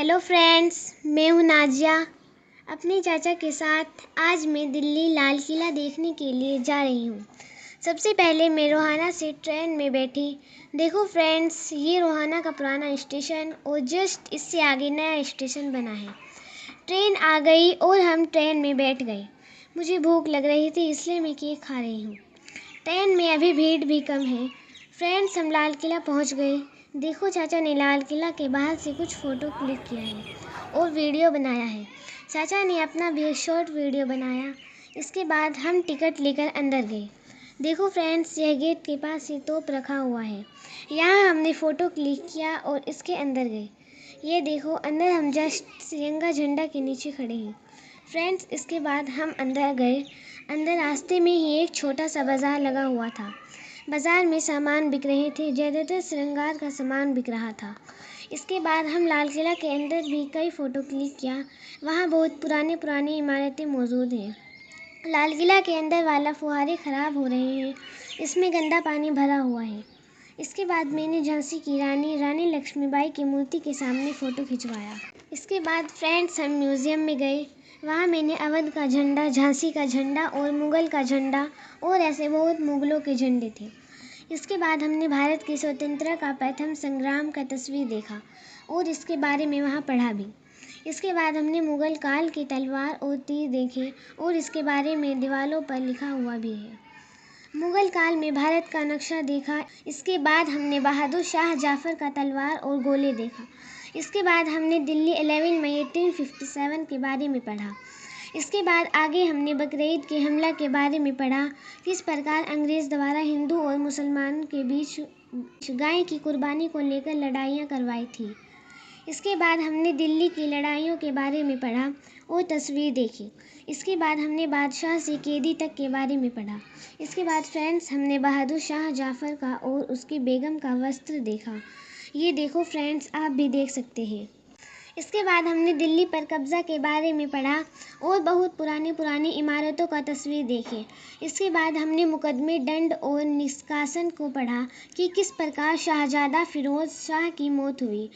Hello friends, मैं हूँ नाजिया। अपने चाचा के साथ आज मैं दिल्ली लाल किला देखने के लिए जा रही हूँ। सबसे पहले मैं रोहाना से ट्रेन में बैठी। देखो फ्रेंड्स, ये रोहाना का पुराना स्टेशन और जस्ट इससे आगे नया स्टेशन बना है। ट्रेन आ गई और हम ट्रेन में बैठ गए। मुझे भूख लग रही थी, इसलिए मैं केक खा रही हूँ। ट्रेन में अभी भीड़ भी कम है। फ्रेंड्स, हम लाल किला पहुँच गए। देखो, चाचा ने लाल किला के बाहर से कुछ फ़ोटो क्लिक किया है और वीडियो बनाया है। चाचा ने अपना भी एक शॉर्ट वीडियो बनाया। इसके बाद हम टिकट लेकर अंदर गए। देखो फ्रेंड्स, यह गेट के पास ही तोप रखा हुआ है। यहाँ हमने फ़ोटो क्लिक किया और इसके अंदर गए। ये देखो, अंदर हम जस्ट तिरंगा झंडा के नीचे खड़े हैं। फ्रेंड्स, इसके बाद हम अंदर गए। अंदर रास्ते में ही एक छोटा सा बाज़ार लगा हुआ था। बाज़ार में सामान बिक रहे थे, ज़्यादातर श्रृंगार का सामान बिक रहा था। इसके बाद हम लाल किला के अंदर भी कई फ़ोटो क्लिक किया। वहाँ बहुत पुरानी इमारतें मौजूद हैं। लाल किला के अंदर वाला फुहारे ख़राब हो रहे हैं, इसमें गंदा पानी भरा हुआ है। इसके बाद मैंने झांसी की रानी लक्ष्मीबाई की मूर्ति के सामने फ़ोटो खिंचवाया। इसके बाद फ्रेंड्स, हम म्यूज़ियम में गए। वहाँ मैंने अवध का झंडा, झांसी का झंडा और मुग़ल का झंडा और ऐसे बहुत मुग़लों के झंडे थे। इसके बाद हमने भारत की स्वतंत्रता का प्रथम संग्राम का तस्वीर देखा और इसके बारे में वहाँ पढ़ा भी। इसके बाद हमने मुग़ल काल की तलवार और तीर देखे और इसके बारे में दीवारों पर लिखा हुआ भी है। मुग़ल काल में भारत का नक्शा देखा। इसके बाद हमने बहादुर शाह जफ़र का तलवार और गोले देखा। इसके बाद हमने दिल्ली 11 मई 1857 के बारे में पढ़ा। इसके बाद आगे हमने बकरीद के हमला के बारे में पढ़ा, किस प्रकार अंग्रेज़ द्वारा हिंदू और मुसलमानों के बीच गाय की कुर्बानी को लेकर लड़ाइयाँ करवाई थी। इसके बाद हमने दिल्ली की लड़ाइयों के बारे में पढ़ा और तस्वीर देखी। इसके बाद हमने बादशाह से कैदी तक के बारे में पढ़ा। इसके बाद फ्रेंड्स, हमने बहादुर शाह जफ़र का और उसकी बेगम का वस्त्र देखा। ये देखो फ्रेंड्स, आप भी देख सकते हैं। इसके बाद हमने दिल्ली पर कब्ज़ा के बारे में पढ़ा और बहुत पुरानी इमारतों का तस्वीर देखे। इसके बाद हमने मुकदमे दंड और निष्कासन को पढ़ा कि किस प्रकार शाहजादा फिरोज़ शाह की मौत हुई।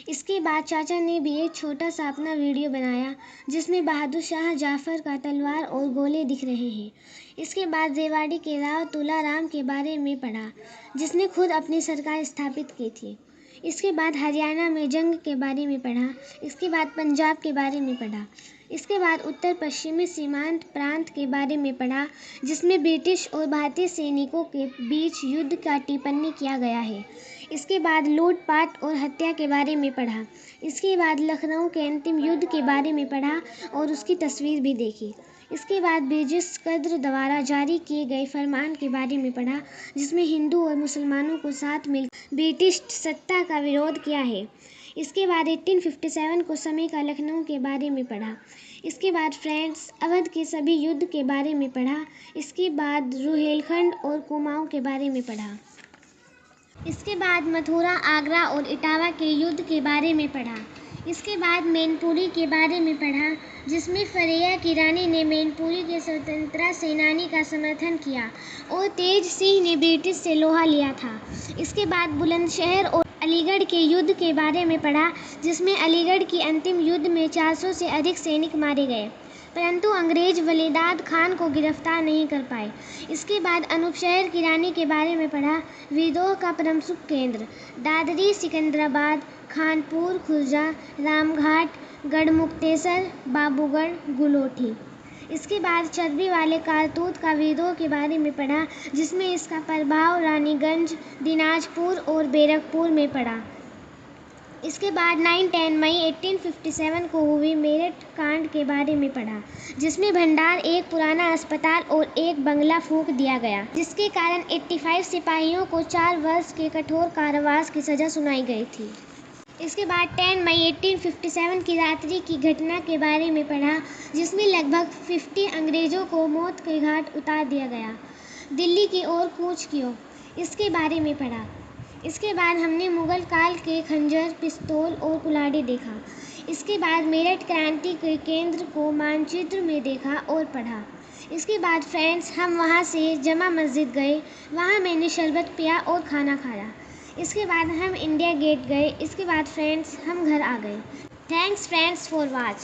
इसके बाद चाचा ने भी एक छोटा सा अपना वीडियो बनाया जिसमें बहादुर शाह जफ़र का तलवार और गोले दिख रहे हैं। इसके बाद रेवाड़ी के राव तुलाराम के बारे में पढ़ा जिसने खुद अपनी सरकार स्थापित की थी। इसके बाद हरियाणा में जंग के बारे में पढ़ा। इसके बाद पंजाब के बारे में पढ़ा। इसके बाद उत्तर पश्चिमी सीमांत प्रांत के बारे में पढ़ा जिसमें ब्रिटिश और भारतीय सैनिकों के बीच युद्ध का टिप्पणी किया गया है। इसके बाद लूटपाट और हत्या के बारे में पढ़ा। इसके बाद लखनऊ के अंतिम युद्ध के बारे में पढ़ा और उसकी तस्वीर भी देखी। इसके बाद ब्रिटिश कद्र द्वारा जारी किए गए फरमान के बारे में पढ़ा जिसमें हिंदू और मुसलमानों को साथ मिलकर ब्रिटिश सत्ता का विरोध किया है। इसके बाद 1857 को समय का लखनऊ के बारे में पढ़ा। इसके बाद फ्रेंड्स, अवध के सभी युद्ध के बारे में पढ़ा। इसके बाद रुहेलखंड और कुमाऊं के बारे में पढ़ा। इसके बाद मथुरा, आगरा और इटावा के युद्ध के बारे में पढ़ा। इसके बाद मैनपुरी के बारे में पढ़ा जिसमें फरेया की रानी ने मैनपुरी के स्वतंत्रता सेनानी का समर्थन किया और तेज सिंह ने ब्रिटिश से लोहा लिया था। इसके बाद बुलंदशहर और अलीगढ़ के युद्ध के बारे में पढ़ा जिसमें अलीगढ़ की अंतिम युद्ध में 400 से अधिक सैनिक मारे गए परंतु अंग्रेज वलीदाद खान को गिरफ्तार नहीं कर पाए। इसके बाद अनूपशहर की रानी के बारे में पढ़ा, विद्रोह का प्रमुख केंद्र दादरी, सिकंदराबाद, खानपुर खुर्जा, रामघाट, गढ़मुक्तेश्वर, बाबूगढ़, गुलोठी। इसके बाद चर्बी वाले कारतूत का विद्रोह के बारे में पढ़ा जिसमें इसका प्रभाव रानीगंज, दिनाजपुर और बैरकपुर में पड़ा। इसके बाद 9-10 मई 1857 को हुई मेरठ कांड के बारे में पढ़ा जिसमें भंडार, एक पुराना अस्पताल और एक बंगला फूंक दिया गया जिसके कारण 85 सिपाहियों को 4 वर्ष के कठोर कारावास की सज़ा सुनाई गई थी। इसके बाद 10 मई 1857 की रात्रि की घटना के बारे में पढ़ा जिसमें लगभग 50 अंग्रेज़ों को मौत के घाट उतार दिया गया। दिल्ली की ओर कूच किया, इसके बारे में पढ़ा। इसके बाद हमने मुग़ल काल के खंजर, पिस्तौल और कुल्हाड़ी देखा। इसके बाद मेरठ क्रांति के केंद्र को मानचित्र में देखा और पढ़ा। इसके बाद फ्रेंड्स, हम वहाँ से जमा मस्जिद गए। वहाँ मैंने शरबत पिया और खाना खाया। इसके बाद हम इंडिया गेट गए। इसके बाद फ्रेंड्स, हम घर आ गए। Thanks friends for watch.